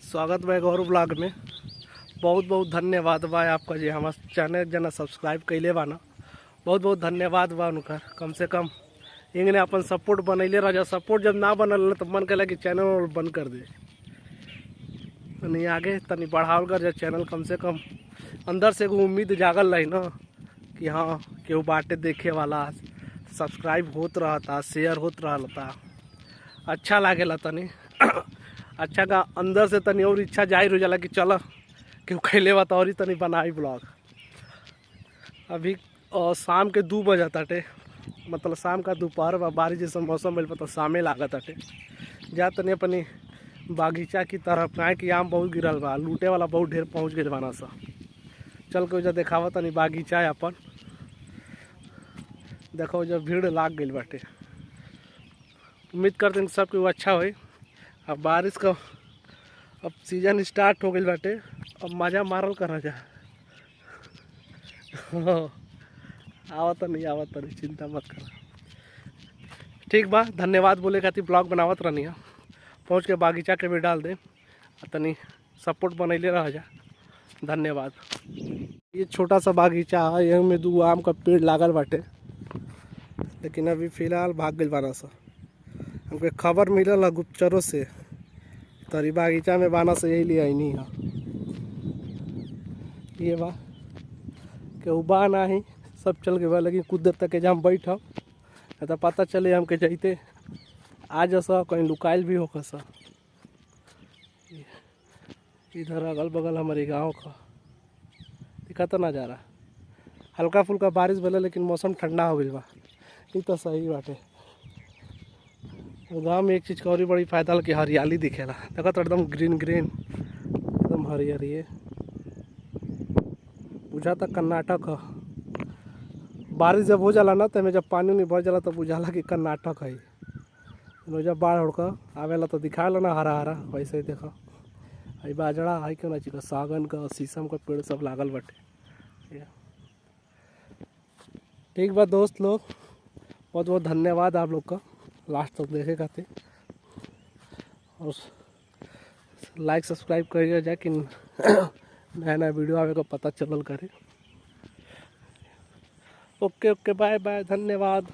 स्वागत बा गौरव ब्लॉग में। बहुत बहुत धन्यवाद बा आपका जी हमारे चैनल जना सब्सक्राइब कैले बा ना। बहुत बहुत धन्यवाद बा उनका। कम से कम इन्हें अपन सपोर्ट बनैले रह जा। सपोर्ट जब ना बनल तो मन कला कि चैनल बंद कर दे। तनी आगे तनी बढ़ावल कर जा चैनल। कम से कम अंदर से एगो उम्मीद जागल रही ना कि हाँ केहू बाटे देखे वाला, सब्सक्राइब होत रहता, शेयर होत रहता, अच्छा लागेला तनी अच्छा का अंदर से तनी और इच्छा जाहिर हो जाला कि चलो केहू खैले बा तो और ही तनी बनाई ब्लॉग। अभी शाम के 2 बजे ताटे, मतलब शाम का दोपहर बा, बारिश जैसा मौसम भइल तो शामे लागत ताटे। जा तनी अपनी बागीचा की तरफ काहे कि आम बहुत गिरल बा, लूटे वाला बहुत ढेर पहुँच गए बाना सा। चल के उजा देखावा तनी बागीचा है अपन। देखो उजा भीड़ लाग गई बाटे। उम्मीद करते हैं सब कुछ अच्छा होई। अब बारिश का अब सीजन स्टार्ट हो गई बाटे, अब मज़ा मारल करा जा। आवत नहीं आवत नहीं, चिंता मत कर। ठीक बा, धन्यवाद बोले खातिर ब्लॉग बनावत रहनी है। पहुँच के बागीचा के भी डाल दे, तनी सपोर्ट बनैले रह जा। धन्यवाद। ये छोटा सा बागीचा है, यहीं में 2 आम का पेड़ लागल बाटे, लेकिन अभी फ़िलहाल भाग गई बाना सा। हमको खबर मिलल है गुप्तचरों से, तरी बागीचा में बाना से यही लिए आई नहीं है। ये बा केहू बा नहीं, सब चल गए बा, लेकिन कुछ देर तक जहाँ बैठब तो पता चले हमके जैते आज सा कहीं लुकाइल भी होकर सा। इधर अगल बगल हमारे गांव का दिखा तो नज़ारा। हल्का फुल्का बारिश भले, लेकिन मौसम ठंडा हो गई बा। ये तो सही बाटे। गाँव में एक चीज़ का और बड़ी फायदा कि हरियाली दिखेला। देखा तो एकदम ग्रीन ग्रीन, एकदम हरियाली है। बुझाता कर्नाटक है। बारिश जब हो जाला ना तो जब पानी नहीं भर जाला तो बुझाला कि कर्नाटक है। जब बाढ़ उड़कर आवेला तो दिखाला ना हरा हरा, वैसे ही देखा आई बाजरा है क्यों ना चिका, सागन का शीशम का पेड़ सब लागल बाटे। ठीक बा दोस्त लोग, बहुत बहुत धन्यवाद आप लोग का लास्ट तक देखे खातिर। और लाइक सब्सक्राइब करिए जा कि नया नया वीडियो आवे का पता चलल करे। ओके ओके, बाय बाय, धन्यवाद।